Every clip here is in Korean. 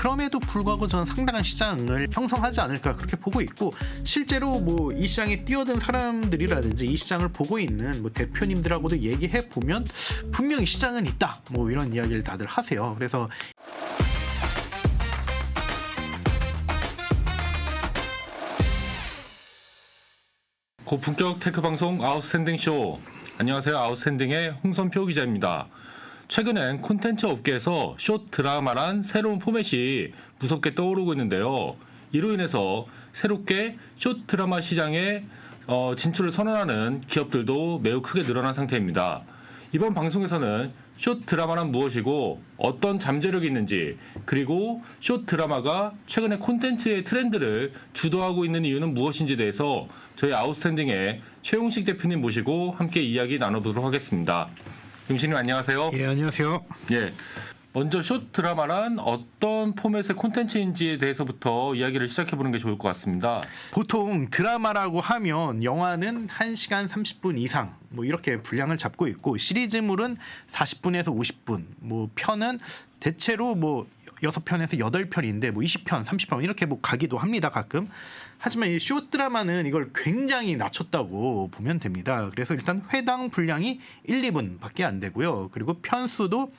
그럼에도 불구하고 저는 상당한 시장을 형성하지 않을까 그렇게 보고 있고, 실제로 뭐 이 시장에 뛰어든 사람들이라든지 이 시장을 보고 있는 뭐 대표님들하고도 얘기해 보면 분명히 시장은 있다 뭐 이런 이야기를 다들 하세요. 그래서 고품격 테크 방송 아웃스탠딩 쇼. 안녕하세요. 아웃스탠딩의 홍선표 기자입니다. 최근엔 콘텐츠 업계에서 숏 드라마란 새로운 포맷이 무섭게 떠오르고 있는데요. 이로 인해서 새롭게 숏 드라마 시장에 진출을 선언하는 기업들도 매우 크게 늘어난 상태입니다. 이번 방송에서는 숏 드라마란 무엇이고 어떤 잠재력이 있는지, 그리고 숏 드라마가 최근에 콘텐츠의 트렌드를 주도하고 있는 이유는 무엇인지에 대해서 저희 아웃스탠딩의 최용식 대표님 모시고 함께 이야기 나눠보도록 하겠습니다. 용식님 안녕하세요. 예, 안녕하세요. 예. 먼저 숏 드라마란 어떤 포맷의 콘텐츠인지에 대해서부터 이야기를 시작해보는 게 좋을 것 같습니다. 보통 드라마라고 하면 영화는 1시간 30분 이상 뭐 이렇게 분량을 잡고 있고, 시리즈물은 40분에서 50분, 뭐 편은 대체로 뭐 6편에서 8편인데 뭐 20편, 30편 이렇게 뭐 가기도 합니다, 가끔. 하지만 이 숏 드라마는 이걸 굉장히 낮췄다고 보면 됩니다. 그래서 일단 회당 분량이 1, 2분밖에 안 되고요. 그리고 편수도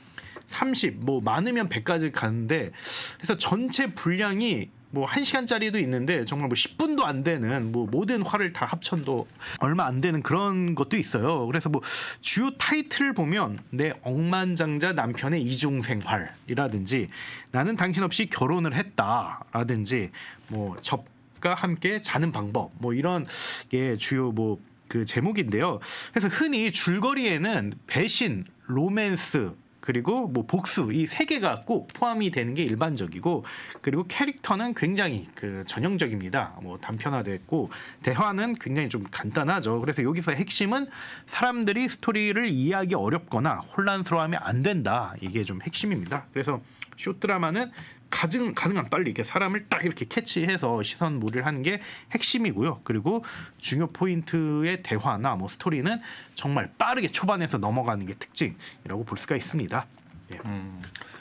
30, 뭐 많으면 100까지 가는데, 그래서 전체 분량이 뭐 1시간짜리도 있는데 정말 뭐 10분도 안 되는, 뭐 모든 화를 다 합천도 얼마 안 되는 그런 것도 있어요. 그래서 뭐 주요 타이틀을 보면 내 억만장자 남편의 이중생활이라든지, 나는 당신 없이 결혼을 했다라든지, 뭐 접과 함께 자는 방법, 뭐 이런 게 주요 뭐 그 제목인데요. 그래서 흔히 줄거리에는 배신, 로맨스, 그리고 뭐 복수, 이 세 개가 꼭 포함이 되는 게 일반적이고, 그리고 캐릭터는 굉장히 그 전형적입니다. 뭐 단편화됐고, 대화는 굉장히 좀 간단하죠. 그래서 여기서 핵심은 사람들이 스토리를 이해하기 어렵거나 혼란스러워하면 안 된다, 이게 좀 핵심입니다. 그래서 숏 드라마는 가능한 빨리 이렇게 사람을 딱 이렇게 캐치해서 시선 몰입을 하는 게 핵심이고요. 그리고 중요 포인트의 대화나 뭐 스토리는 정말 빠르게 초반에서 넘어가는 게 특징이라고 볼 수가 있습니다. 예.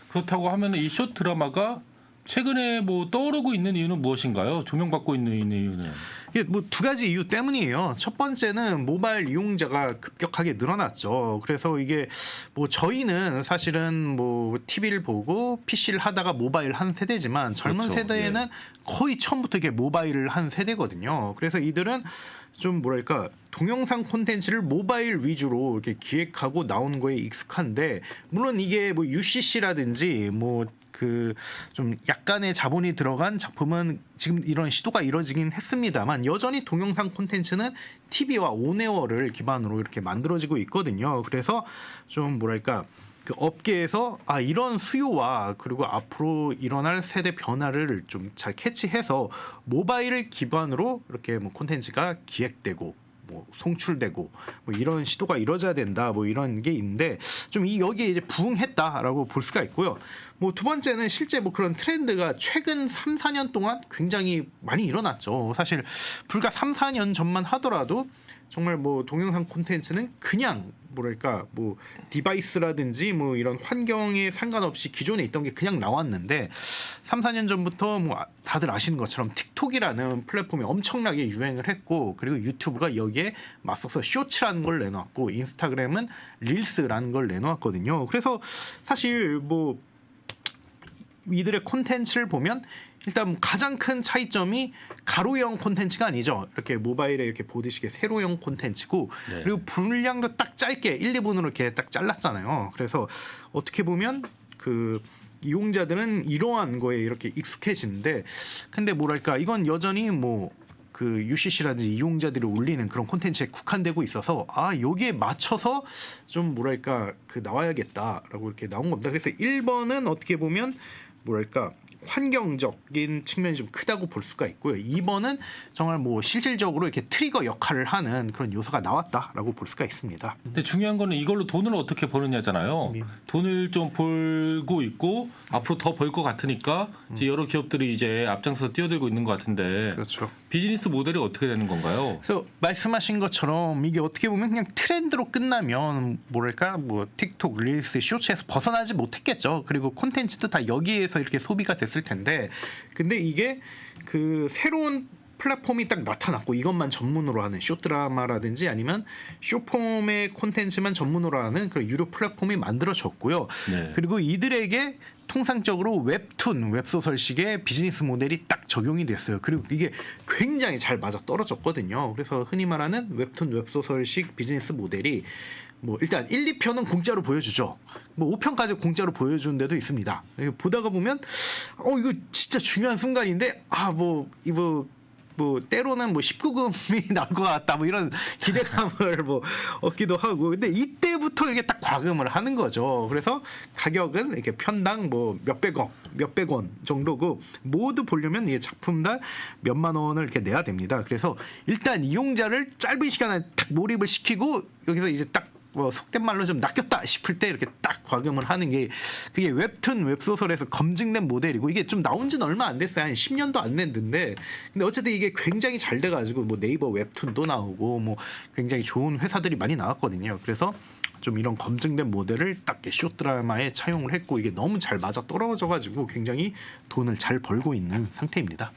그렇다고 하면 이 숏 드라마가 최근에 뭐 떠오르고 있는 이유는 무엇인가요? 조명받고 있는 이유는? 이게 뭐 두 가지 이유 때문이에요. 첫 번째는 모바일 이용자가 급격하게 늘어났죠. 그래서 이게 뭐 저희는 사실은 뭐 TV를 보고 PC를 하다가 모바일 한 세대지만, 젊은 그렇죠. 세대에는 거의 처음부터 이게 모바일을 한 세대거든요. 그래서 이들은 좀 뭐랄까, 동영상 콘텐츠를 모바일 위주로 이렇게 기획하고 나오는 거에 익숙한데, 물론 이게 뭐 UCC라든지 뭐 그 좀 약간의 자본이 들어간 작품은 지금 이런 시도가 이뤄지긴 했습니다만, 여전히 동영상 콘텐츠는 TV와 온에어를 기반으로 이렇게 만들어지고 있거든요. 그래서 좀 뭐랄까, 그 업계에서 이런 수요와 그리고 앞으로 일어날 세대 변화를 좀 잘 캐치해서 모바일을 기반으로 이렇게 뭐 콘텐츠가 기획되고 뭐 송출되고 뭐 이런 시도가 이루어져야 된다, 뭐 이런 게 있는데, 좀 여기에 이제 부응했다라고 볼 수가 있고요. 뭐 두 번째는 실제 뭐 그런 트렌드가 최근 3, 4년 동안 굉장히 많이 일어났죠. 사실 불과 3, 4년 전만 하더라도 정말 뭐 동영상 콘텐츠는 그냥 뭐랄까, 뭐 디바이스라든지 뭐 이런 환경에 상관없이 기존에 있던 게 그냥 나왔는데, 3, 4년 전부터 뭐 다들 아시는 것처럼 틱톡이라는 플랫폼이 엄청나게 유행을 했고, 그리고 유튜브가 여기에 맞서서 쇼츠라는 걸 내놓았고, 인스타그램은 릴스라는 걸 내놓았거든요. 그래서 사실 뭐 이들의 콘텐츠를 보면 일단 가장 큰 차이점이 가로형 콘텐츠가 아니죠. 이렇게 모바일에 이렇게 보듯이 세로형 콘텐츠고, 네. 그리고 분량도 딱 짧게 1, 2분으로 이렇게 딱 잘랐잖아요. 그래서 어떻게 보면 그 이용자들은 이러한 거에 이렇게 익숙해지는데, 근데 뭐랄까, 이건 여전히 뭐 그 UCC라든지 이용자들이 올리는 그런 콘텐츠에 국한되고 있어서, 여기에 맞춰서 좀 뭐랄까, 그 나와야겠다라고 이렇게 나온 겁니다. 그래서 1번은 어떻게 보면 뭐랄까, 환경적인 측면이 좀 크다고 볼 수가 있고요. 2번은 정말 뭐 실질적으로 이렇게 트리거 역할을 하는 그런 요소가 나왔다라고 볼 수가 있습니다. 근데 중요한 거는 이걸로 돈을 어떻게 버느냐잖아요. 돈을 좀 벌고 있고 앞으로 더 벌 것 같으니까 이제 여러 기업들이 이제 앞장서서 뛰어들고 있는 것 같은데, 그렇죠. 비즈니스 모델이 어떻게 되는 건가요? 그래서 말씀하신 것처럼 이게 어떻게 보면 그냥 트렌드로 끝나면 뭐랄까, 뭐 틱톡, 릴스, 쇼츠에서 벗어나지 못했겠죠. 그리고 콘텐츠도 다 여기에 해서 이렇게 소비가 됐을 텐데, 근데 이게 그 새로운 플랫폼이 딱 나타났고 이것만 전문으로 하는 쇼드라마라든지 아니면 쇼폼의 콘텐츠만 전문으로 하는 그런 유료 플랫폼이 만들어졌고요. 네. 그리고 이들에게 통상적으로 웹툰, 웹소설식의 비즈니스 모델이 딱 적용이 됐어요. 그리고 이게 굉장히 잘 맞아 떨어졌거든요. 그래서 흔히 말하는 웹툰, 웹소설식 비즈니스 모델이 뭐 일단 1, 2편은 공짜로 보여주죠. 뭐 5편까지 공짜로 보여주는 데도 있습니다. 보다가 보면 이거 진짜 중요한 순간인데 뭐 때로는 뭐 19금이 나올 것 같다 뭐 이런 기대감을 뭐 얻기도 하고, 근데 이때부터 이렇게 딱 과금을 하는 거죠. 그래서 가격은 이렇게 편당 뭐 몇백 원 정도고, 모두 보려면 이 작품당 몇만 원을 이렇게 내야 됩니다. 그래서 일단 이용자를 짧은 시간에 딱 몰입을 시키고 여기서 이제 딱 속된 말로 좀 낚였다 싶을 때 이렇게 딱 과금을 하는 게, 그게 웹툰 웹소설에서 검증된 모델이고, 이게 좀 나온 지는 얼마 안 됐어요. 한 10년도 안 됐는데, 근데 어쨌든 이게 굉장히 잘 돼가지고 뭐 네이버 웹툰도 나오고 뭐 굉장히 좋은 회사들이 많이 나왔거든요. 그래서 좀 이런 검증된 모델을 딱 쇼드라마에 차용을 했고, 이게 너무 잘 맞아 떨어져가지고 굉장히 돈을 잘 벌고 있는 상태입니다.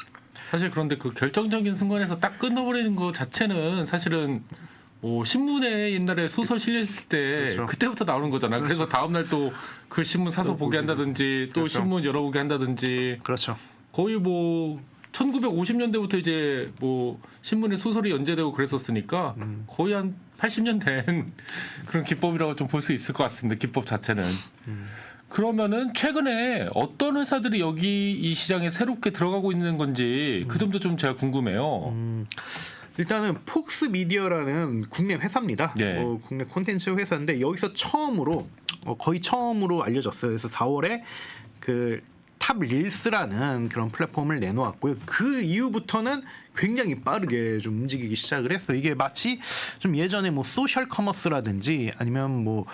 사실 그런데 그 결정적인 순간에서 딱 끊어버리는 것 자체는 사실은 신문에 옛날에 소설 실렸을 때 그렇죠. 그때부터 나오는 거잖아요. 그래서 다음날 또 그 신문 사서 보게 한다든지 또 그렇죠. 신문 열어보게 한다든지, 그렇죠. 거의 뭐 1950년대부터 이제 뭐 신문에 소설이 연재되고 그랬었으니까 거의 한 80년 된 그런 기법이라고 좀 볼 수 있을 것 같습니다. 기법 자체는. 그러면은 최근에 어떤 회사들이 여기 이 시장에 새롭게 들어가고 있는 건지 그 점도 좀 제가 궁금해요. 일단은 폭스 미디어라는 국내 회사입니다. 네. 국내 콘텐츠 회사인데 여기서 처음으로 거의 처음으로 알려졌어요. 그래서 4월에 그 탑 릴스라는 그런 플랫폼을 내놓았고요. 그 이후부터는 굉장히 빠르게 좀 움직이기 시작을 했어요. 이게 마치 좀 예전에 뭐 소셜 커머스라든지 아니면 뭐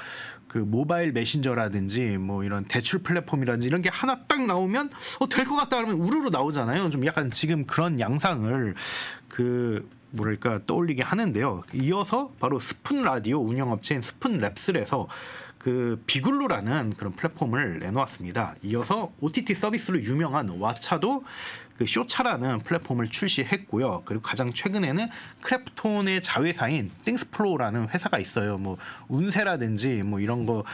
그 모바일 메신저라든지 뭐 이런 대출 플랫폼이라든지 이런 게 하나 딱 나오면 될 것 같다 그러면 우르르 나오잖아요. 좀 약간 지금 그런 양상을 뭐랄까 떠올리게 하는데요. 이어서 바로 스푼 라디오 운영업체인 스푼 랩스에서 그 비글루라는 그런 플랫폼을 내놓았습니다. 이어서 OTT 서비스로 유명한 왓챠도 그 쇼차라는 플랫폼을 출시했고요. 그리고 가장 최근에는 크래프톤의 자회사인 띵스플로우라는 회사가 있어요. 뭐 운세라든지 뭐 이런 거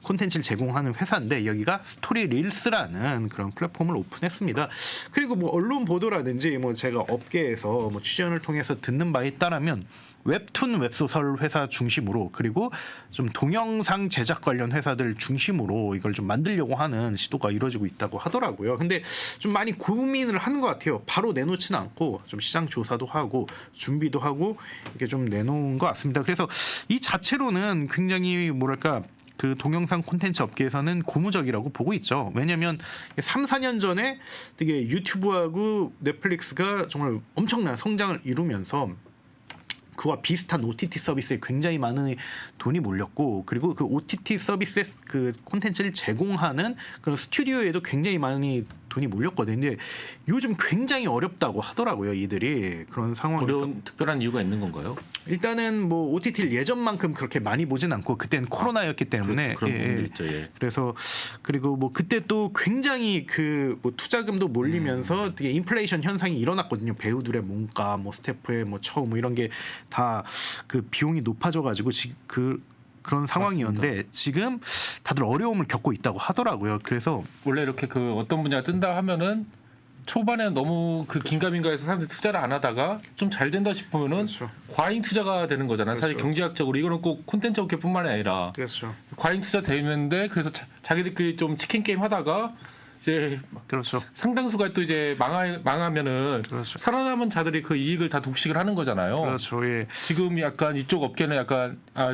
콘텐츠를 제공하는 회사인데 여기가 스토리 릴스라는 그런 플랫폼을 오픈했습니다. 그리고 뭐 언론 보도라든지 뭐 제가 업계에서 뭐 취재를 통해서 듣는 바에 따르면 웹툰 웹소설 회사 중심으로, 그리고 좀 동영상 제작 관련 회사들 중심으로 이걸 좀 만들려고 하는 시도가 이루어지고 있다고 하더라고요. 근데 좀 많이 고민을 하는 것 같아요. 바로 내놓지는 않고 좀 시장 조사도 하고 준비도 하고 이렇게 좀 내놓은 것 같습니다. 그래서 이 자체로는 굉장히 뭐랄까 그 동영상 콘텐츠 업계에서는 고무적이라고 보고 있죠. 왜냐하면 3, 4년 전에 되게 유튜브하고 넷플릭스가 정말 엄청난 성장을 이루면서 그와 비슷한 OTT 서비스에 굉장히 많은 돈이 몰렸고, 그리고 그 OTT 서비스의 그 콘텐츠를 제공하는 그런 스튜디오에도 굉장히 많이 돈이 몰렸거든요. 근데 요즘 굉장히 어렵다고 하더라고요, 이들이. 그런 상황에서 어려운 특별한 이유가 있는 건가요? 일단은 뭐 OTT를 예전만큼 그렇게 많이 보진 않고, 그때는 코로나였기 때문에 그런 부분도 있죠. 예. 그래서 그리고 뭐 그때 또 굉장히 그 뭐 투자금도 몰리면서 되게 인플레이션 현상이 일어났거든요. 배우들의 몸가, 뭐 스태프의 뭐 처우 뭐 이런 게 다 그 비용이 높아져가지고 그런 상황이었는데 맞습니다. 지금 다들 어려움을 겪고 있다고 하더라고요. 그래서 원래 이렇게 그 어떤 분야가 뜬다 하면은 초반에 너무 그 긴가민가해서 사람들이 투자를 안 하다가 좀 잘 된다 싶으면은 그렇죠. 과잉 투자가 되는 거잖아요. 사실 그렇죠. 경제학적으로 이거는 꼭 콘텐츠 업계뿐만이 아니라 그렇죠. 과잉 투자 되는데, 그래서 자기들끼리 좀 치킨 게임 하다가 이제 그렇죠. 상당수가 또 이제 망하면은 그렇죠. 살아남은 자들이 그 이익을 다 독식을 하는 거잖아요. 그렇죠. 예. 지금 약간 이쪽 업계는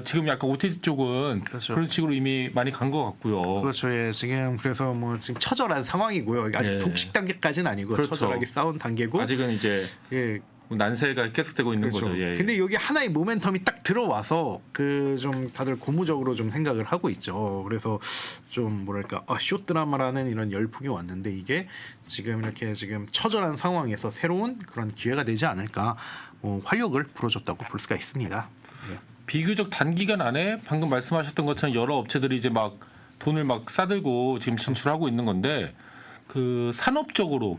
지금 약간 OTT 쪽은 그렇죠. 그런 식으로 이미 많이 간 것 같고요. 그렇죠. 예. 지금 그래서 뭐 지금 처절한 상황이고요. 아직 예. 독식 단계까지는 아니고 그렇죠. 처절하게 싸운 단계고. 아직은 이제 예. 난세가 계속되고 있는 그렇죠. 거죠. 예. 근데 여기 하나의 모멘텀이 딱 들어와서 그 좀 다들 고무적으로 좀 생각을 하고 있죠. 그래서 좀 뭐랄까 쇼 드라마라는 이런 열풍이 왔는데 이게 지금 이렇게 지금 처절한 상황에서 새로운 그런 기회가 되지 않을까, 활력을 불어줬다고 볼 수가 있습니다. 예. 비교적 단기간 안에 방금 말씀하셨던 것처럼 여러 업체들이 이제 막 돈을 막 싸들고 지금 진출하고 있는 건데, 그 산업적으로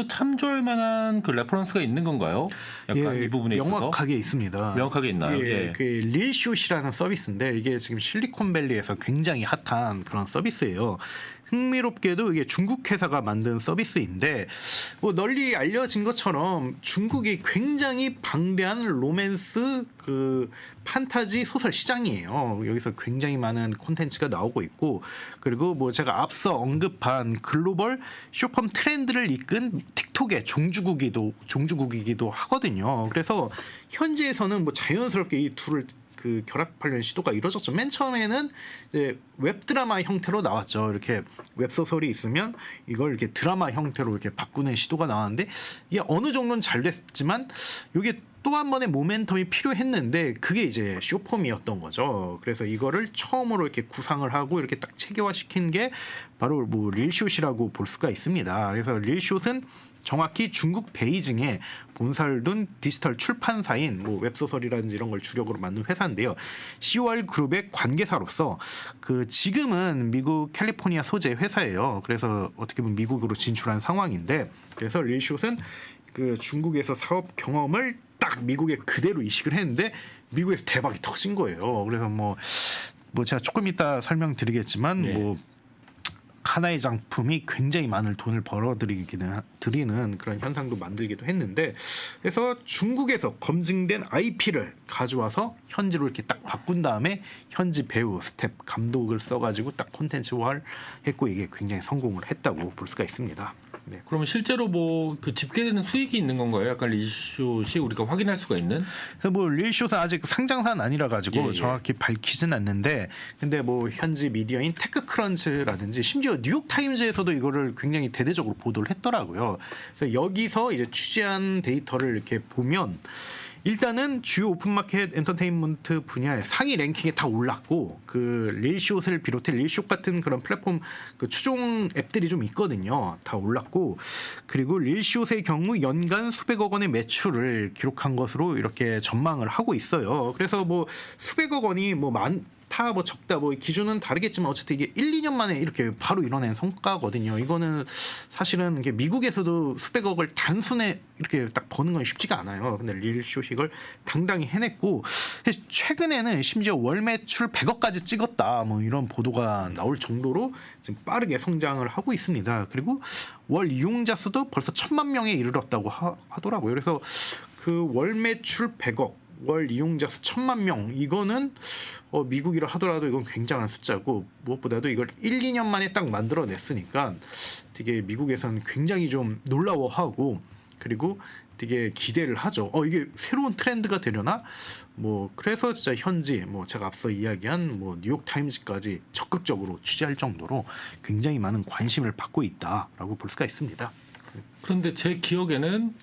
참조할 만한 그 레퍼런스가 있는 건가요? 약간 이 부분에 있어서 명확하게 있습니다. 명확하게 있나요? 예. 그 릴숏이라는 서비스인데 이게 지금 실리콘밸리에서 굉장히 핫한 그런 서비스예요. 흥미롭게도 이게 중국 회사가 만든 서비스인데 뭐 널리 알려진 것처럼 중국이 굉장히 방대한 로맨스 그 판타지 소설 시장이에요. 여기서 굉장히 많은 콘텐츠가 나오고 있고 그리고 뭐 제가 앞서 언급한 글로벌 쇼폼 트렌드를 이끈 틱톡의 종주국이기도 하거든요. 그래서 현지에서는 뭐 자연스럽게 이 둘을 그 결합하려는 시도가 이루어졌죠. 맨 처음에는 이제 웹드라마 형태로 나왔죠. 이렇게 웹소설이 있으면 이걸 이렇게 드라마 형태로 이렇게 바꾸는 시도가 나왔는데 이게 어느 정도는 잘 됐지만 이게 또 한 번의 모멘텀이 필요했는데 그게 이제 쇼폼이었던 거죠. 그래서 이거를 처음으로 이렇게 구상을 하고 이렇게 딱 체계화시킨 게 바로 뭐 릴숏이라고 볼 수가 있습니다. 그래서 릴숏은 정확히 중국 베이징에 본사를 둔 디지털 출판사인 뭐 웹소설이라든지 이런 걸 주력으로 만든 회사인데요. COR 그룹의 관계사로서 그 지금은 미국 캘리포니아 소재 회사예요. 그래서 어떻게 보면 미국으로 진출한 상황인데 그래서 릴숏은 그 중국에서 사업 경험을 딱 미국에 그대로 이식을 했는데 미국에서 대박이 터진 거예요. 그래서 뭐 제가 조금 이따 설명드리겠지만 네. 뭐 하나의 작품이 굉장히 많은 돈을 드리는 그런 현상도 만들기도 했는데 그래서 중국에서 검증된 IP를 가져와서 현지로 이렇게 딱 바꾼 다음에 현지 배우, 스텝, 감독을 써가지고 딱 콘텐츠화를 했고 이게 굉장히 성공을 했다고 볼 수가 있습니다. 네. 그러면 실제로 뭐 그 집계되는 수익이 있는 건가요? 약간 릴숏이 우리가 확인할 수가 있는? 그래서 뭐 릴숏은 아직 상장사는 아니라 가지고 예. 정확히 밝히진 않는데 근데 뭐 현지 미디어인 테크크런치라든지 심지어 뉴욕 타임즈에서도 이거를 굉장히 대대적으로 보도를 했더라고요. 그래서 여기서 이제 취재한 데이터를 이렇게 보면 일단은 주요 오픈마켓 엔터테인먼트 분야의 상위 랭킹에 다 올랐고 그 릴숏을 비롯해 릴숏 같은 그런 플랫폼 그 추종 앱들이 좀 있거든요. 다 올랐고 그리고 릴숏의 경우 연간 수백억 원의 매출을 기록한 것으로 이렇게 전망을 하고 있어요. 그래서 뭐 수백억 원이 뭐 많다 뭐 적다 뭐 기준은 다르겠지만 어쨌든 이게 1, 2년 만에 이렇게 바로 이뤄낸 성과거든요. 이거는 사실은 이게 미국에서도 수백억을 단순에 이렇게 딱 버는 건 쉽지가 않아요. 근데 릴숏이 이걸 당당히 해냈고 최근에는 심지어 월 매출 100억까지 찍었다 뭐 이런 보도가 나올 정도로 지금 빠르게 성장을 하고 있습니다. 그리고 월 이용자 수도 벌써 1,000만 명에 이르렀다고 하더라고요. 그래서 그 월 매출 100억 월 이용자 수 1,000만 명 이거는 미국이라 하더라도 이건 굉장한 숫자고 무엇보다도 이걸 1, 2년 만에 딱 만들어냈으니까 되게 미국에서는 굉장히 좀 놀라워하고 그리고 되게 기대를 하죠. 이게 새로운 트렌드가 되려나? 뭐 그래서 진짜 현지 뭐 제가 앞서 이야기한 뭐 뉴욕 타임즈까지 적극적으로 취재할 정도로 굉장히 많은 관심을 받고 있다라고 볼 수가 있습니다. 그런데 제 기억에는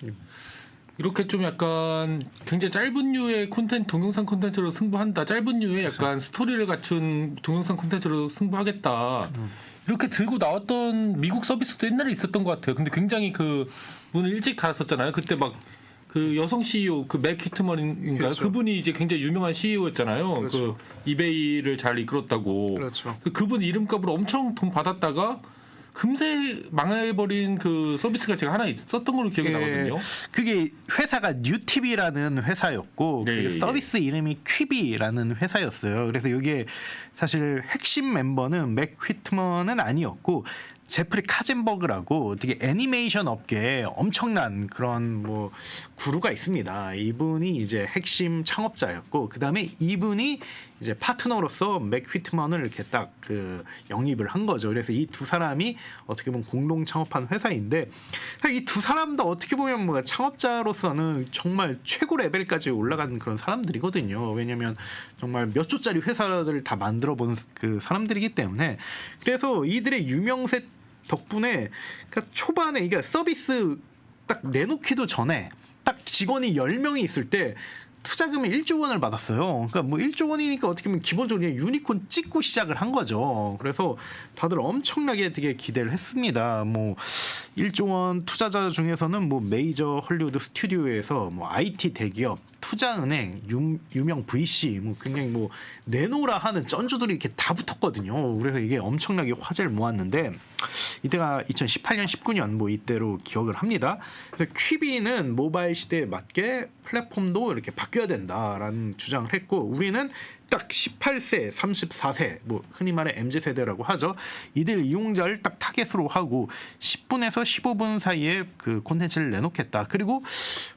이렇게 좀 약간 굉장히 짧은 류의 동영상 콘텐츠로 승부한다. 짧은 류의 약간 스토리를 갖춘 동영상 콘텐츠로 승부하겠다. 이렇게 들고 나왔던 미국 서비스도 옛날에 있었던 것 같아요. 근데 굉장히 그 문을 일찍 닫았었잖아요. 그때 막 그 여성 CEO 그 맥 휘트먼인가요? 그렇죠. 그분이 이제 굉장히 유명한 CEO였잖아요. 그렇죠. 그 이베이를 잘 이끌었다고. 그렇죠. 그분 이름값으로 엄청 돈 받았다가 금세 망해버린 그 서비스가 제가 하나 있었던 걸로 기억이 나거든요. 그게 회사가 뉴티비라는 회사였고 네, 그 서비스 이름이 퀴비라는 회사였어요. 그래서 이게 사실 핵심 멤버는 맥 휘트먼은 아니었고 제프리 카젠버그라고 되게 애니메이션 업계에 엄청난 그런 뭐 구루가 있습니다. 이분이 이제 핵심 창업자였고 그 다음에 이분이 이제 파트너로서 맥 휘트먼을 이렇게 딱 그 영입을 한 거죠. 그래서 이 두 사람이 어떻게 보면 공동 창업한 회사인데 이 두 사람도 어떻게 보면 뭐 창업자로서는 정말 최고 레벨까지 올라간 그런 사람들이거든요. 왜냐하면 정말 몇 조짜리 회사를 다 만들어 본 그 사람들이기 때문에 그래서 이들의 유명세 덕분에 그러니까 초반에 이게 서비스 딱 내놓기도 전에 딱 직원이 10명이 있을 때 투자금이 1조 원을 받았어요. 그러니까 뭐 1조 원이니까 어떻게 보면 기본적으로 그냥 유니콘 찍고 시작을 한 거죠. 그래서 다들 엄청나게 되게 기대를 했습니다. 뭐 1조 원 투자자 중에서는 뭐 메이저 헐리우드 스튜디오에서 뭐 IT 대기업, 투자은행, 유명 VC, 뭐 굉장히 뭐 내노라 하는 쩐주들이 이렇게 다 붙었거든요. 그래서 이게 엄청나게 화제를 모았는데 이때가 2018년, 19년 뭐 이때로 기억을 합니다. 그래서 퀴비는 모바일 시대에 맞게 플랫폼도 이렇게 바뀌어야 된다라는 주장을 했고 우리는 딱 18세, 34세, 뭐 흔히 말해 MZ세대라고 하죠. 이들 이용자를 딱 타겟으로 하고 10분에서 15분 사이에 그 콘텐츠를 내놓겠다. 그리고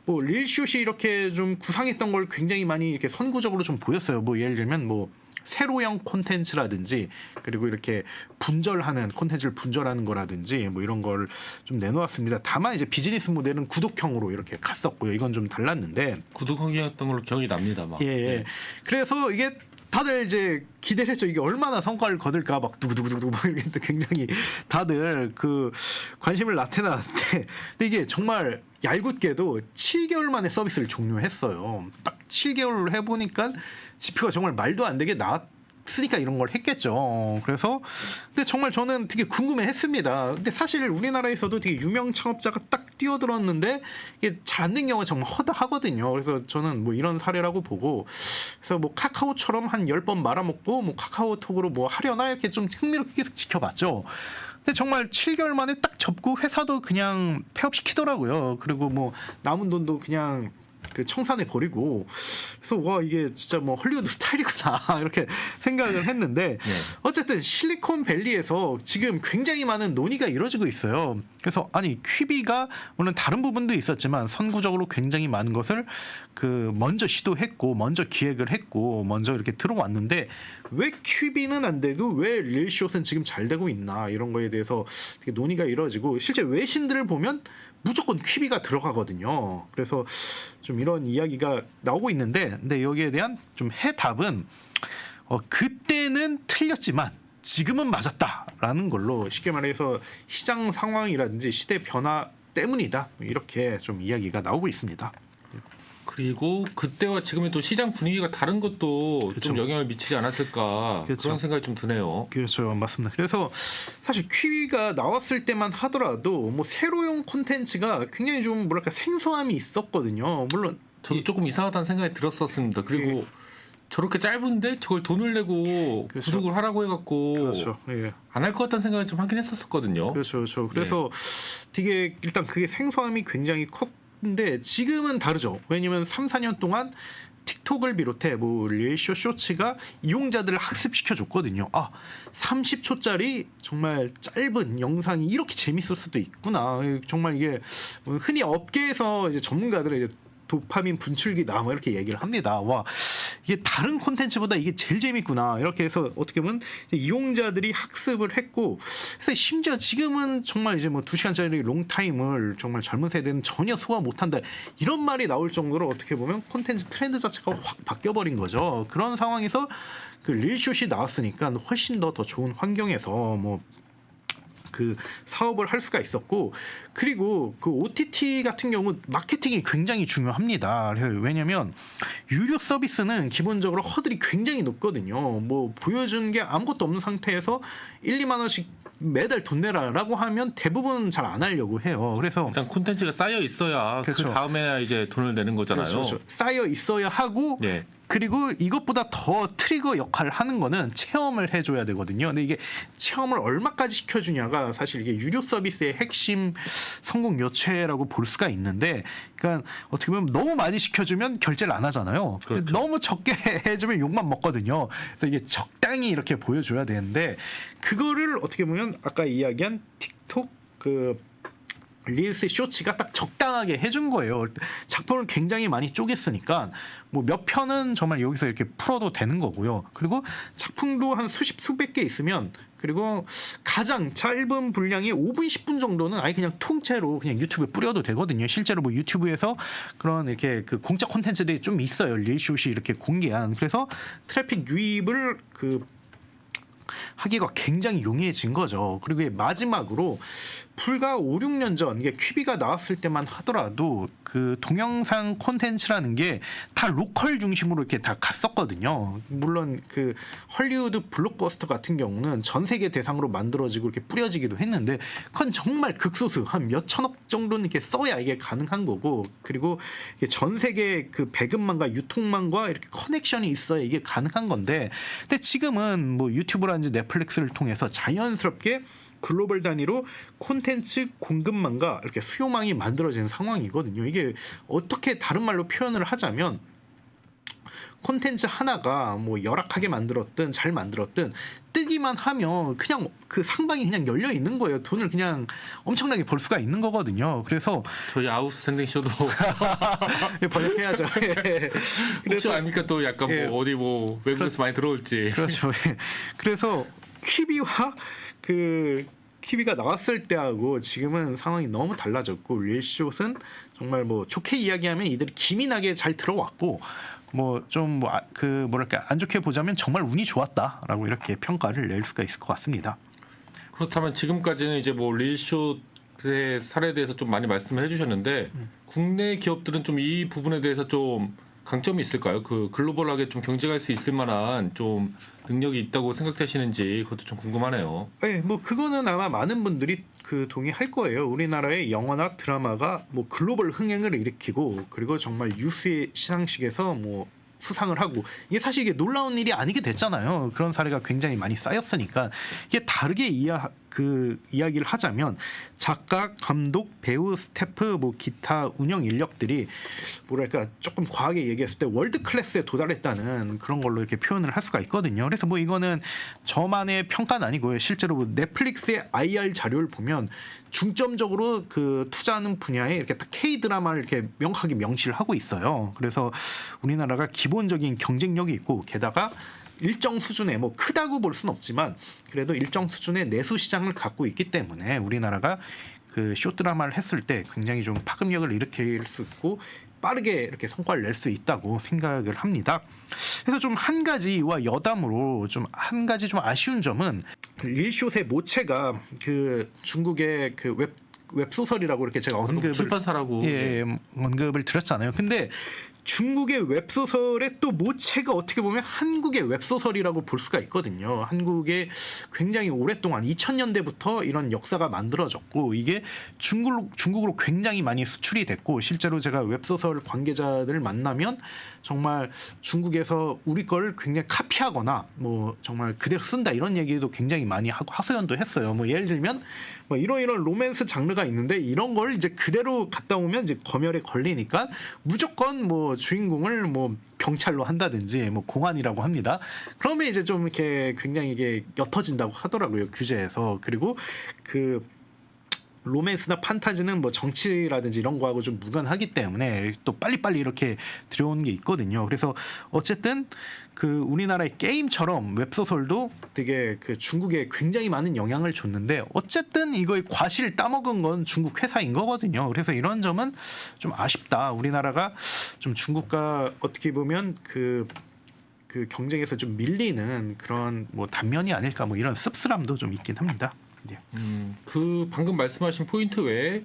뭐 릴슛이 이렇게 좀 구상했던 걸 굉장히 많이 이렇게 선구적으로 좀 보였어요. 뭐 예를 들면 뭐 세로형 콘텐츠라든지 그리고 이렇게 분절하는 콘텐츠를 분절하는 거라든지 뭐 이런 걸 좀 내놓았습니다. 다만 이제 비즈니스 모델은 구독형으로 이렇게 갔었고요. 이건 좀 달랐는데 구독형이었던 걸로 기억이 납니다. 막. 예. 네. 그래서 이게 다들 이제 기대를 했죠. 이게 얼마나 성과를 거둘까 막 두구두구두구 막 이렇게 굉장히 다들 그 관심을 나타내는데 근데 이게 정말 얄궂게도 7개월 만에 서비스를 종료했어요. 딱 7개월을 해보니까 지표가 정말 말도 안 되게 나왔으니까 이런 걸 했겠죠. 그래서 근데 정말 저는 되게 궁금해했습니다. 근데 사실 우리나라에서도 되게 유명 창업자가 딱 뛰어들었는데 이게 잘 안 된 경우가 정말 허다하거든요. 그래서 저는 뭐 이런 사례라고 보고 그래서 뭐 카카오처럼 한 10번 말아먹고 뭐 카카오톡으로 뭐 하려나 이렇게 좀 흥미롭게 계속 지켜봤죠. 근데 정말 7개월 만에 딱 접고 회사도 그냥 폐업시키더라고요. 그리고 뭐 남은 돈도 그냥 그 청산해 버리고 그래서 와 이게 진짜 뭐 헐리우드 스타일이구나 이렇게 생각을 했는데 어쨌든 실리콘밸리에서 지금 굉장히 많은 논의가 이루어지고 있어요. 그래서 아니 퀴비가 물론 다른 부분도 있었지만 선구적으로 굉장히 많은 것을 그 먼저 시도했고 먼저 기획을 했고 먼저 이렇게 들어왔는데 왜 퀴비는 안 되고 왜 릴숏은 지금 잘 되고 있나 이런 거에 대해서 되게 논의가 이루어지고 실제 외신들을 보면 무조건 퀴비가 들어가거든요. 그래서 좀 이런 이야기가 나오고 있는데 근데 여기에 대한 좀 해답은 그때는 틀렸지만 지금은 맞았다라는 걸로 쉽게 말해서 시장 상황이라든지 시대 변화 때문이다 이렇게 좀 이야기가 나오고 있습니다. 그리고 그때와 지금의 또 시장 분위기가 다른 것도 그렇죠. 좀 영향을 미치지 않았을까 그렇죠. 그런 생각이 좀 드네요. 그렇죠, 맞습니다. 그래서 사실 퀴비가 나왔을 때만 하더라도 뭐 세로용 콘텐츠가 굉장히 좀 뭐랄까 생소함이 있었거든요. 물론 저도 조금 이상하다는 생각이 들었었습니다. 그리고 저렇게 짧은데 저걸 돈을 내고 그렇죠. 구독을 하라고 해갖고 그렇죠. 예. 안 할 것 같다는 생각을 좀 하긴 했었거든요. 그렇죠, 그렇죠. 그래서 되게 일단 그게 생소함이 굉장히 컸는데 지금은 다르죠. 왜냐면 3, 4년 동안 틱톡을 비롯해 뭐 릴쇼 쇼츠가 이용자들을 학습시켜 줬거든요. 아, 30초짜리 정말 짧은 영상이 이렇게 재밌을 수도 있구나. 정말 이게 흔히 업계에서 이제 전문가들은 이제 도파민 분출기다 뭐 이렇게 얘기를 합니다. 와 이게 다른 콘텐츠보다 이게 제일 재밌구나 이렇게 해서 어떻게 보면 이용자들이 학습을 했고 그래서 심지어 지금은 정말 이제 뭐 2시간짜리 롱타임을 정말 젊은 세대는 전혀 소화 못한다 이런 말이 나올 정도로 어떻게 보면 콘텐츠 트렌드 자체가 확 바뀌어버린 거죠. 그런 상황에서 그 릴숏이 나왔으니까 훨씬 더 좋은 환경에서 뭐 그 사업을 할 수가 있었고 그리고 그 OTT 같은 경우 마케팅이 굉장히 중요합니다. 왜냐하면 유료 서비스는 기본적으로 허들이 굉장히 높거든요. 뭐 보여주는 게 아무것도 없는 상태에서 1, 2만 원씩 매달 돈 내라라고 하면 대부분 잘 안 하려고 해요. 그래서 일단 콘텐츠가 쌓여 있어야 그렇죠. 그 다음에야 이제 돈을 내는 거잖아요. 그렇죠. 쌓여 있어야 하고 네. 그리고 이것보다 더 트리거 역할을 하는 거는 체험을 해줘야 되거든요. 근데 이게 체험을 얼마까지 시켜주냐가 사실 이게 유료 서비스의 핵심 성공 요체라고 볼 수가 있는데, 그러니까 어떻게 보면 너무 많이 시켜주면 결제를 안 하잖아요. 그렇죠. 너무 적게 해주면 욕만 먹거든요. 그래서 이게 적당히 이렇게 보여줘야 되는데 그거를 어떻게 보면 아까 이야기한 틱톡 그 릴스 쇼츠가 딱 적당하게 해준 거예요. 작품을 굉장히 많이 쪼갰으니까 뭐 몇 편은 정말 여기서 이렇게 풀어도 되는 거고요. 그리고 작품도 한 수십 수백 개 있으면 그리고 가장 짧은 분량이 5분 10분 정도는 아예 그냥 통째로 그냥 유튜브에 뿌려도 되거든요. 실제로 뭐 유튜브에서 그런 이렇게 그 공짜 콘텐츠들이 좀 있어요. 릴숏이 이렇게 공개한. 그래서 트래픽 유입을 그 하기가 굉장히 용이해진 거죠. 그리고 마지막으로 불과 5, 6년 전 이게 퀴비가 나왔을 때만 하더라도 그 동영상 콘텐츠라는 게 다 로컬 중심으로 이렇게 다 갔었거든요. 물론 그 헐리우드 블록버스터 같은 경우는 전 세계 대상으로 만들어지고 이렇게 뿌려지기도 했는데 그건 정말 극소수 한 몇 천억 정도는 이렇게 써야 이게 가능한 거고 그리고 이게 전 세계 그 배급망과 유통망과 이렇게 커넥션이 있어야 이게 가능한 건데 근데 지금은 뭐 유튜브라든지 넷플릭스를 통해서 자연스럽게 글로벌 단위로 콘텐츠 공급망과 이렇게 수요망이 만들어지는 상황이거든요. 이게 어떻게 다른 말로 표현을 하자면 콘텐츠 하나가 뭐 열악하게 만들었든 잘 만들었든 뜨기만 하면 그냥 그 상방이 그냥 열려 있는 거예요. 돈을 그냥 엄청나게 벌 수가 있는 거거든요. 그래서 저희 아웃스탠딩 쇼도 번역해야죠. 예. 혹시 아닙니까 또 약간 예. 뭐 어디 뭐 외국에서 많이 들어올지. 그렇죠. 예. 그래서 퀴비와 그 퀴비가 나왔을 때하고 지금은 상황이 너무 달라졌고 릴숏은 정말 뭐 좋게 이야기하면 이들이 기민하게 잘 들어왔고 뭐 좀 뭐 그 뭐랄까 안 좋게 보자면 정말 운이 좋았다라고 이렇게 평가를 낼 수가 있을 것 같습니다. 그렇다면 지금까지는 이제 뭐 릴숏의 사례에 대해서 좀 많이 말씀을 해주셨는데 국내 기업들은 좀 이 부분에 대해서 좀 강점이 있을까요? 그 글로벌하게 좀 경쟁할 수 있을 만한 좀 능력이 있다고 생각되시는지 그것도 좀 궁금하네요. 네, 뭐 그거는 아마 많은 분들이 그 동의할 거예요. 우리나라의 영화나 드라마가 뭐 글로벌 흥행을 일으키고 그리고 정말 유수의 시상식에서 뭐 수상을 하고 이게 사실 이게 놀라운 일이 아니게 됐잖아요. 그런 사례가 굉장히 많이 쌓였으니까 이게 다르게 이야기를 하자면 작가, 감독, 배우, 스태프, 뭐 기타 운영 인력들이 뭐랄까 조금 과하게 얘기했을 때 월드 클래스에 도달했다는 그런 걸로 이렇게 표현을 할 수가 있거든요. 그래서 뭐 이거는 저만의 평가는 아니고요. 실제로 뭐 넷플릭스의 IR 자료를 보면 중점적으로 그 투자하는 분야에 이렇게 딱 K 드라마를 이렇게 명확하게 명시를 하고 있어요. 그래서 우리나라가 기본적인 경쟁력이 있고 게다가 일정 수준의 뭐 크다고 볼 수는 없지만 그래도 일정 수준의 내수 시장을 갖고 있기 때문에 우리나라가 그 쇼 드라마를 했을 때 굉장히 좀 파급력을 일으킬 수 있고 빠르게 이렇게 성과를 낼 수 있다고 생각을 합니다. 그래서 좀 한 가지와 여담으로 좀 한 가지 좀 아쉬운 점은 릴숏의 모체가 그 중국의 그 웹소설이라고 이렇게 제가 언급을 출판사라고 언급을 드렸잖아요. 근데 중국의 웹소설의 또 모체가 어떻게 보면 한국의 웹소설이라고 볼 수가 있거든요. 한국에 굉장히 오랫동안 2000년대부터 이런 역사가 만들어졌고 이게 중국으로 굉장히 많이 수출이 됐고 실제로 제가 웹소설 관계자들을 만나면 정말 중국에서 우리 걸 굉장히 카피하거나 뭐 정말 그대로 쓴다 이런 얘기도 굉장히 많이 하고 하소연도 했어요. 뭐 예를 들면 뭐 이런 로맨스 장르가 있는데 이런 걸 이제 그대로 갖다 오면 이제 검열에 걸리니까 무조건 뭐 주인공을 뭐 경찰로 한다든지 뭐 공안이라고 합니다. 그러면 이제 좀 이렇게 굉장히 이게 옅어진다고 하더라고요, 규제에서. 그리고 그 로맨스나 판타지는 뭐 정치라든지 이런 거하고 좀 무관하기 때문에 또 빨리빨리 이렇게 들어오는 게 있거든요. 그래서 어쨌든 그 우리나라의 게임처럼 웹소설도 되게 그 중국에 굉장히 많은 영향을 줬는데 어쨌든 이거의 과실을 따먹은 건 중국 회사인 거거든요. 그래서 이런 점은 좀 아쉽다. 우리나라가 좀 중국과 어떻게 보면 그 경쟁에서 좀 밀리는 그런 뭐 단면이 아닐까 뭐 이런 씁쓸함도 좀 있긴 합니다. 네. 그 방금 말씀하신 포인트 외에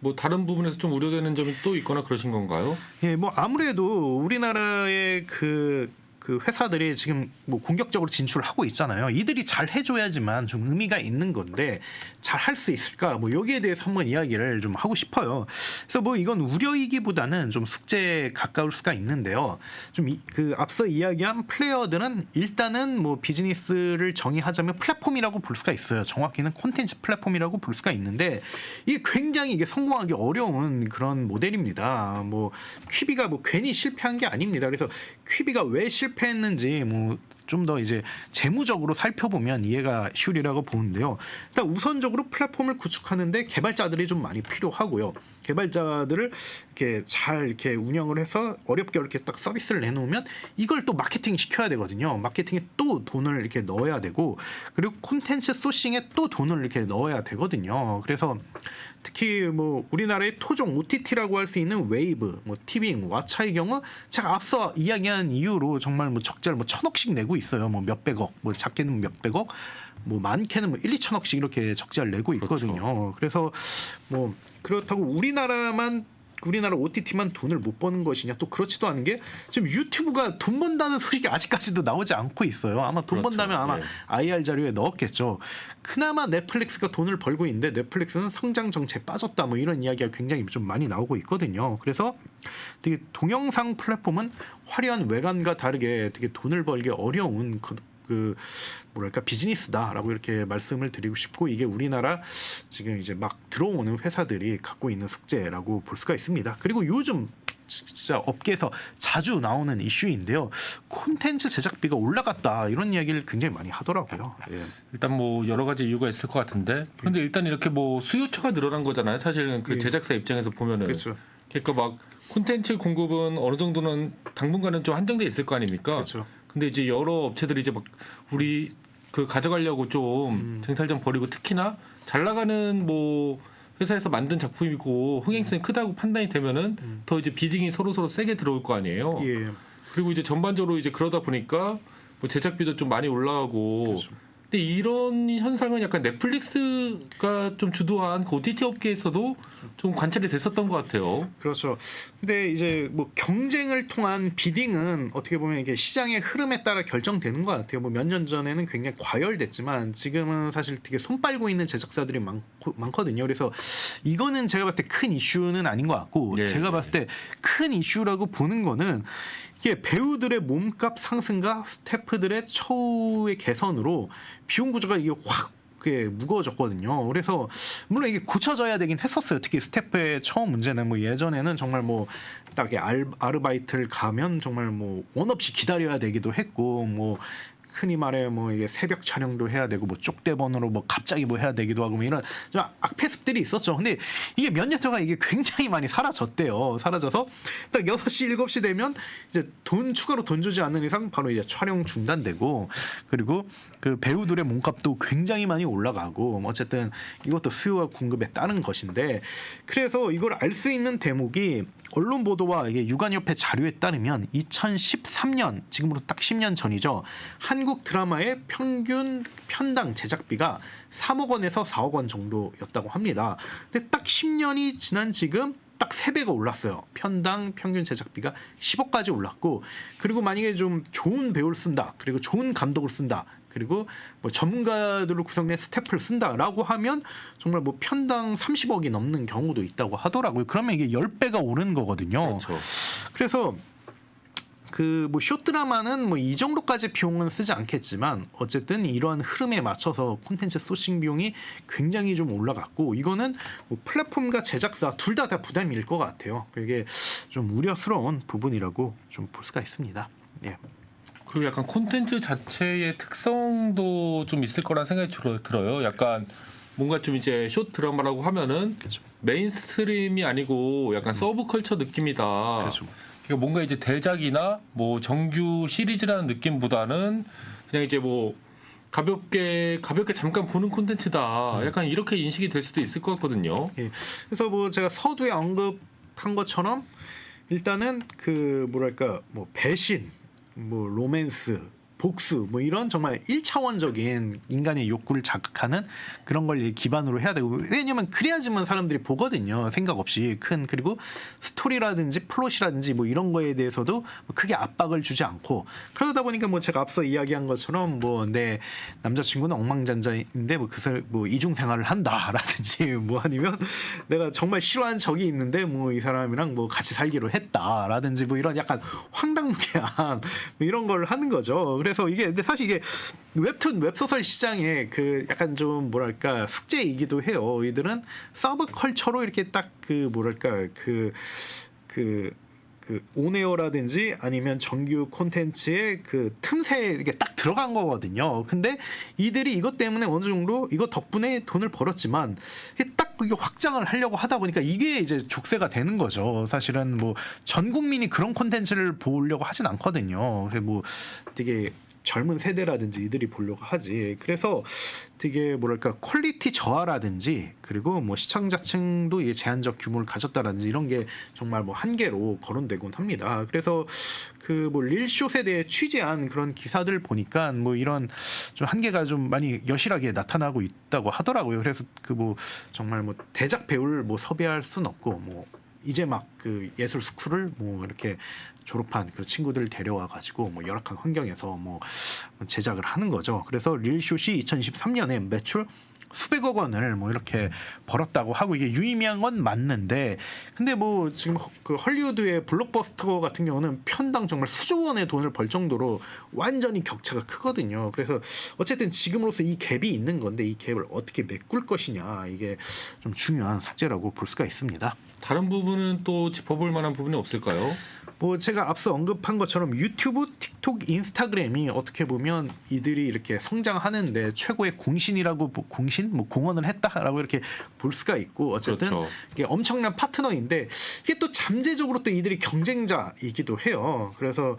뭐 다른 부분에서 좀 우려되는 점이 또 있거나 그러신 건가요? 예, 뭐 아무래도 우리나라의 그 회사들이 지금 뭐 공격적으로 진출을 하고 있잖아요. 이들이 잘 해줘야지만 좀 의미가 있는 건데 잘 할 수 있을까? 뭐 여기에 대해서 한번 이야기를 좀 하고 싶어요. 그래서 뭐 이건 우려이기보다는 좀 숙제에 가까울 수가 있는데요. 좀 그 앞서 이야기한 플레이어들은 일단은 뭐 비즈니스를 정의하자면 플랫폼이라고 볼 수가 있어요. 정확히는 콘텐츠 플랫폼이라고 볼 수가 있는데 이게 굉장히 이게 성공하기 어려운 그런 모델입니다. 뭐 퀴비가 뭐 괜히 실패한 게 아닙니다. 그래서 퀴비가 왜 실패했는지 뭐 좀 더 이제 재무적으로 살펴보면 이해가 쉬우리라고 보는데요. 일단 우선적으로 플랫폼을 구축하는데 개발자들이 좀 많이 필요하고요. 개발자들을 이렇게 잘 이렇게 운영을 해서 어렵게 이렇게 딱 서비스를 내놓으면 이걸 또 마케팅 시켜야 되거든요. 마케팅에 또 돈을 이렇게 넣어야 되고 그리고 콘텐츠 소싱에 또 돈을 이렇게 넣어야 되거든요. 그래서 특히 뭐 우리나라의 토종 OTT라고 할 수 있는 웨이브, 뭐 티빙, 왓챠의 경우 제가 앞서 이야기한 이유로 정말 뭐 적자를 뭐 1,000억씩 내고 있어요. 뭐 몇백억, 뭐 작게는 몇백억, 뭐 많게는 뭐 1-2천억씩 이렇게 적자를 내고 있거든요. 그렇죠. 그래서 뭐 그렇다고 우리나라 OTT만 돈을 못 버는 것이냐, 또 그렇지도 않은 게 지금 유튜브가 돈 번다는 소식이 아직까지도 나오지 않고 있어요. 아마 돈 그렇죠. 번다면 아마 예. IR 자료에 넣었겠죠. 그나마 넷플릭스가 돈을 벌고 있는데 넷플릭스는 성장 정체에 빠졌다, 뭐 이런 이야기가 굉장히 좀 많이 나오고 있거든요. 그래서 되게 동영상 플랫폼은 화려한 외관과 다르게 되게 돈을 벌기 어려운 그 뭐랄까 비즈니스다라고 이렇게 말씀을 드리고 싶고, 이게 우리나라 지금 이제 막 들어오는 회사들이 갖고 있는 숙제라고 볼 수가 있습니다. 그리고 요즘 진짜 업계에서 자주 나오는 이슈인데요. 콘텐츠 제작비가 올라갔다, 이런 이야기를 굉장히 많이 하더라고요. 예. 일단 뭐 여러 가지 이유가 있을 것 같은데, 그런데 일단 이렇게 뭐 수요처가 늘어난 거잖아요. 사실은 그 예. 제작사 입장에서 보면은. 그렇죠. 그러니까 막 콘텐츠 공급은 어느 정도는 당분간은 좀 한정돼 있을 거 아닙니까? 그렇죠. 근데 이제 여러 업체들이 이제 막 우리 그 가져가려고 좀 쟁탈전 벌이고, 특히나 잘 나가는 뭐 회사에서 만든 작품이고 흥행성이 크다고 판단이 되면은 더 이제 비딩이 서로 세게 들어올 거 아니에요. 예. 그리고 이제 전반적으로 이제 그러다 보니까 뭐 제작비도 좀 많이 올라가고. 그렇죠. 근데 이런 현상은 약간 넷플릭스가 좀 주도한 그 OTT 업계에서도 좀 관찰이 됐었던 것 같아요. 그렇죠. 근데 이제 뭐 경쟁을 통한 비딩은 어떻게 보면 이게 시장의 흐름에 따라 결정되는 것 같아요. 뭐 몇 년 전에는 굉장히 과열됐지만 지금은 사실 되게 손 빨고 있는 제작사들이 많거든요. 그래서 이거는 제가 봤을 때 큰 이슈는 아닌 것 같고, 예, 제가 봤을 때 큰 이슈라고 보는 거는 이게 배우들의 몸값 상승과 스태프들의 처우의 개선으로 비용 구조가 이게 확 그게 무거워졌거든요. 그래서 물론 이게 고쳐져야 되긴 했었어요. 특히 스태프의 처우 문제는 뭐 예전에는 정말 뭐 딱 아르바이트를 가면 정말 뭐 원 없이 기다려야 되기도 했고, 뭐 흔히 말해 뭐 이게 새벽 촬영도 해야 되고, 뭐 쪽대본으로 뭐 갑자기 뭐 해야 되기도 하고, 뭐 이런 좀 악패습들이 있었죠. 근데 이게 몇 년 동안 이게 굉장히 많이 사라졌대요. 사라져서 딱 6시 7시 되면 이제 추가로 돈 주지 않는 이상 바로 이제 촬영 중단되고, 그리고 그 배우들의 몸값도 굉장히 많이 올라가고, 뭐 어쨌든 이것도 수요와 공급에 따른 것인데, 그래서 이걸 알 수 있는 대목이 언론 보도와 이게 유관협회 자료에 따르면 2013년, 지금으로 딱 10년 전이죠. 한국 드라마의 평균 편당 제작비가 3억 원에서 4억 원 정도였다고 합니다. 근데 딱 10년이 지난 지금 딱 3배가 올랐어요. 편당 평균 제작비가 10억까지 올랐고, 그리고 만약에 좀 좋은 배우를 쓴다, 그리고 좋은 감독을 쓴다, 그리고 뭐 전문가들로 구성된 스태프를 쓴다라고 하면 정말 뭐 편당 30억이 넘는 경우도 있다고 하더라고요. 그러면 이게 10배가 오른 거거든요. 그렇죠. 그래서 그 뭐 쇼드라마는 뭐 이 정도까지 비용은 쓰지 않겠지만, 어쨌든 이러한 흐름에 맞춰서 콘텐츠 소싱 비용이 굉장히 좀 올라갔고, 이거는 뭐 플랫폼과 제작사 둘 다 부담일 것 같아요. 이게 좀 우려스러운 부분이라고 좀 볼 수가 있습니다. 예. 그리고 약간 콘텐츠 자체의 특성도 좀 있을 거란 생각이 들어요. 약간 뭔가 좀 이제 숏 드라마라고 하면은 그렇죠. 메인스트림이 아니고 약간 서브컬처 느낌이다. 그렇죠. 그러니까 뭔가 이제 대작이나 뭐 정규 시리즈라는 느낌보다는 그냥 이제 뭐 가볍게 잠깐 보는 콘텐츠다. 약간 이렇게 인식이 될 수도 있을 것 같거든요. 예. 그래서 뭐 제가 서두에 언급한 것처럼 일단은 그 뭐랄까 뭐 배신, 뭐 로맨스, 복수, 뭐 이런 정말 1차원적인 인간의 욕구를 자극하는 그런 걸 기반으로 해야 되고, 왜냐면 그래야지만 사람들이 보거든요. 생각 없이 그리고 스토리라든지 플롯이라든지 뭐 이런 거에 대해서도 크게 압박을 주지 않고, 그러다 보니까 뭐 제가 앞서 이야기한 것처럼 뭐 내 남자친구는 억만장자인데 뭐 이중 생활을 한다라든지, 뭐 아니면 내가 정말 싫어하는 적이 있는데 뭐 이 사람이랑 뭐 같이 살기로 했다라든지, 뭐 이런 약간 황당무계한 뭐 이런 걸 하는 거죠. 그래서 이게 근데 사실 이게 웹툰 웹소설 시장의 그 약간 좀 뭐랄까 숙제이기도 해요. 이들은 서브컬처로 이렇게 딱 그 뭐랄까 그 온에어라든지 아니면 정규 콘텐츠의 그 틈새에 이게 딱 들어간 거거든요. 근데 이들이 이것 때문에 어느 정도 이것 덕분에 돈을 벌었지만 이게 딱 이게 확장을 하려고 하다 보니까 이게 이제 족쇄가 되는 거죠. 사실은 뭐 전 국민이 그런 콘텐츠를 보려고 하진 않거든요. 그래서 뭐 되게 젊은 세대라든지 이들이 보려고 하지. 그래서 되게 뭐랄까 퀄리티 저하라든지 그리고 뭐 시청자층도 이게 제한적 규모를 가졌다라든지 이런 게 정말 뭐 한계로 거론되곤 합니다. 그래서 그 뭐 릴쇼 세대에 취재한 그런 기사들 보니까 뭐 이런 좀 한계가 좀 많이 여실하게 나타나고 있다고 하더라고요. 그래서 그 뭐 정말 뭐 대작 배우를 뭐 섭외할 순 없고 뭐 이제 막 그 예술 스쿨을 뭐 이렇게 졸업한 그 친구들 데려와 가지고 뭐 열악한 환경에서 뭐 제작을 하는 거죠. 그래서 릴쇼시 2023년에 매출 수백억 원을 뭐 이렇게 벌었다고 하고 이게 유의미한 건 맞는데 근데 뭐 지금 그 헐리우드의 블록버스터 같은 경우는 편당 정말 수조 원의 돈을 벌 정도로 완전히 격차가 크거든요. 그래서 어쨌든 지금으로서 이 갭이 있는 건데 이 갭을 어떻게 메꿀 것이냐 이게 좀 중요한 숙제라고 볼 수가 있습니다. 다른 부분은 또 짚어볼 만한 부분이 없을까요? 뭐 제가 앞서 언급한 것처럼 유튜브, 틱톡, 인스타그램이 어떻게 보면 이들이 이렇게 성장하는데 최고의 공신이라고 공신, 뭐 공헌을 했다라고 이렇게 볼 수가 있고 어쨌든 그렇죠. 이게 엄청난 파트너인데 이게 또 잠재적으로 또 이들이 경쟁자이기도 해요. 그래서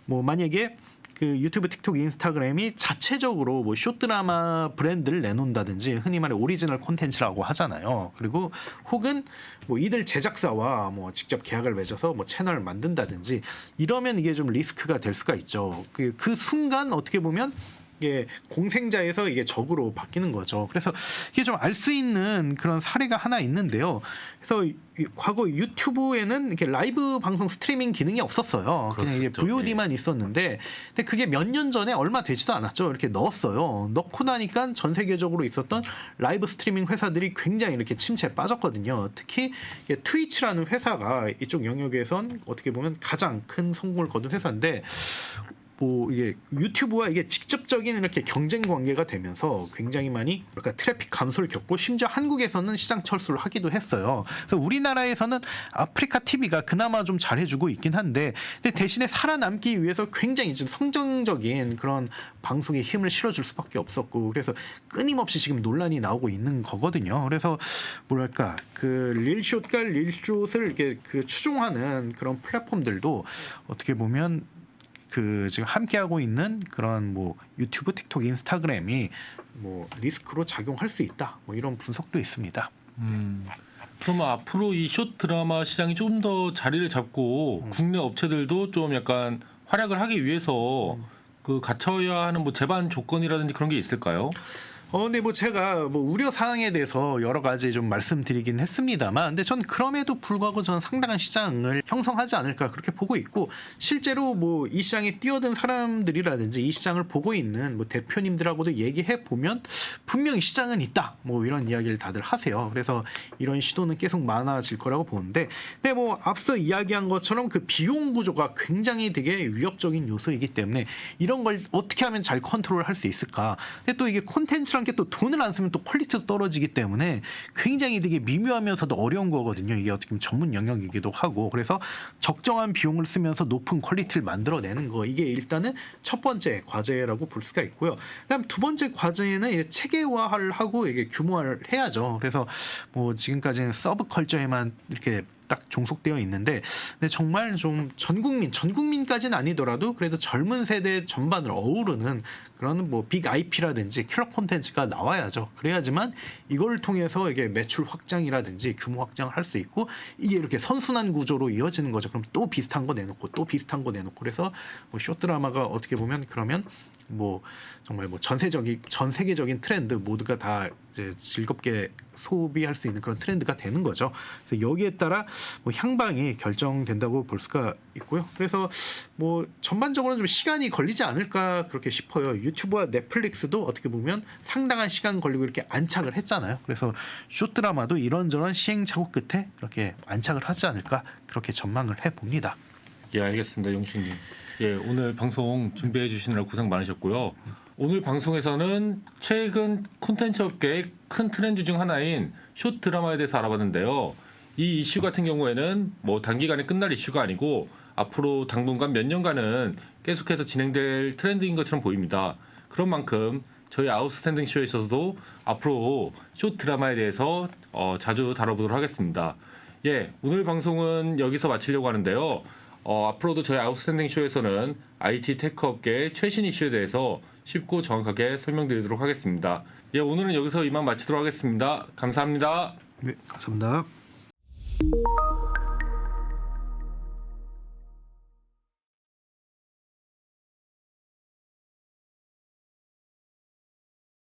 뭐 만약에 그 유튜브, 틱톡, 인스타그램이 자체적으로 뭐 숏드라마 브랜드를 내놓는다든지 흔히 말해 오리지널 콘텐츠라고 하잖아요. 그리고 혹은 뭐 이들 제작사와 뭐 직접 계약을 맺어서 뭐 채널을 만든다든지 이러면 이게 좀 리스크가 될 수가 있죠. 그 순간 어떻게 보면 이게 공생자에서 이게 적으로 바뀌는 거죠. 그래서 이게 좀 알 수 있는 그런 사례가 하나 있는데요. 그래서 과거 유튜브에는 이렇게 라이브 방송 스트리밍 기능이 없었어요. 그냥 이게 그렇죠. VOD만 있었는데, 근데 그게 몇 년 전에 얼마 되지도 않았죠. 이렇게 넣었어요. 넣고 나니까 전 세계적으로 있었던 라이브 스트리밍 회사들이 굉장히 이렇게 침체에 빠졌거든요. 특히 트위치라는 회사가 이쪽 영역에선 어떻게 보면 가장 큰 성공을 거둔 회사인데. 뭐 이게 유튜브와 이게 직접적인 이렇게 경쟁 관계가 되면서 굉장히 많이 그러니까 트래픽 감소를 겪고 심지어 한국에서는 시장 철수를 하기도 했어요. 그래서 우리나라에서는 아프리카 TV가 그나마 좀 잘해주고 있긴 한데, 근데 대신에 살아남기 위해서 굉장히 좀 성정적인 그런 방송에 힘을 실어줄 수밖에 없었고, 그래서 끊임없이 지금 논란이 나오고 있는 거거든요. 그래서 뭐랄까 그 릴숏을 이렇게 그 추종하는 그런 플랫폼들도 어떻게 보면 그 지금 함께하고 있는 그런 뭐 유튜브, 틱톡, 인스타그램이 뭐 리스크로 작용할 수 있다. 뭐 이런 분석도 있습니다. 그러면 앞으로 이 숏 드라마 시장이 좀 더 자리를 잡고 국내 업체들도 좀 약간 활약을 하기 위해서 그 갖춰야 하는 뭐 제반 조건이라든지 그런 게 있을까요? 근데 뭐 제가 뭐 우려 사항에 대해서 여러 가지 좀 말씀드리긴 했습니다만, 근데 전 그럼에도 불구하고 저는 상당한 시장을 형성하지 않을까 그렇게 보고 있고, 실제로 뭐 이 시장에 뛰어든 사람들이라든지 이 시장을 보고 있는 뭐 대표님들하고도 얘기해 보면 분명히 시장은 있다. 뭐 이런 이야기를 다들 하세요. 그래서 이런 시도는 계속 많아질 거라고 보는데, 근데 뭐 앞서 이야기한 것처럼 그 비용 구조가 굉장히 되게 위협적인 요소이기 때문에 이런 걸 어떻게 하면 잘 컨트롤할 수 있을까? 근데 또 이게 콘텐츠란 게 또 돈을 안 쓰면 또 퀄리티도 떨어지기 때문에 굉장히 되게 미묘하면서도 어려운 거거든요. 이게 어떻게 보면 전문 영역이기도 하고, 그래서 적정한 비용을 쓰면서 높은 퀄리티를 만들어내는 거, 이게 일단은 첫 번째 과제라고 볼 수가 있고요. 그다음 두 번째 과제는 이제 체계화를 하고 이게 규모화를 해야죠. 그래서 뭐 지금까지는 서브컬처에만 이렇게 딱 종속되어 있는데, 근데 정말 좀 전국민까지는 아니더라도 그래도 젊은 세대 전반을 어우르는 그런 뭐 빅 IP라든지 킬러 콘텐츠가 나와야죠. 그래야지만 이걸 통해서 이게 매출 확장이라든지 규모 확장을 할 수 있고, 이게 이렇게 선순환 구조로 이어지는 거죠. 그럼 또 비슷한 거 내놓고 또 비슷한 거 내놓고, 그래서 뭐 숏드라마가 어떻게 보면 그러면 뭐 정말 뭐 전 세계적인 트렌드 모두가 다 이제 즐겁게 소비할 수 있는 그런 트렌드가 되는 거죠. 그래서 여기에 따라 뭐 향방이 결정된다고 볼 수가 있고요. 그래서 뭐 전반적으로는 좀 시간이 걸리지 않을까 그렇게 싶어요. 유튜브와 넷플릭스도 어떻게 보면 상당한 시간 걸리고 이렇게 안착을 했잖아요. 그래서 숏드라마도 이런저런 시행착오 끝에 이렇게 안착을 하지 않을까 그렇게 전망을 해봅니다. 예, 알겠습니다, 용식님. 예, 오늘 방송 준비해 주시느라 고생 많으셨고요. 오늘 방송에서는 최근 콘텐츠 업계의 큰 트렌드 중 하나인 숏 드라마에 대해서 알아봤는데요. 이 이슈 같은 경우에는 뭐 단기간에 끝날 이슈가 아니고 앞으로 당분간 몇 년간은 계속해서 진행될 트렌드인 것처럼 보입니다. 그런 만큼 저희 아웃스탠딩 쇼에 있어서도 앞으로 숏 드라마에 대해서 자주 다뤄보도록 하겠습니다. 예, 오늘 방송은 여기서 마치려고 하는데요. 앞으로도 저희 아웃스탠딩 쇼에서는 IT 테크 업계의 최신 이슈에 대해서 쉽고 정확하게 설명드리도록 하겠습니다. 예, 오늘은 여기서 이만 마치도록 하겠습니다. 감사합니다. 네, 감사합니다.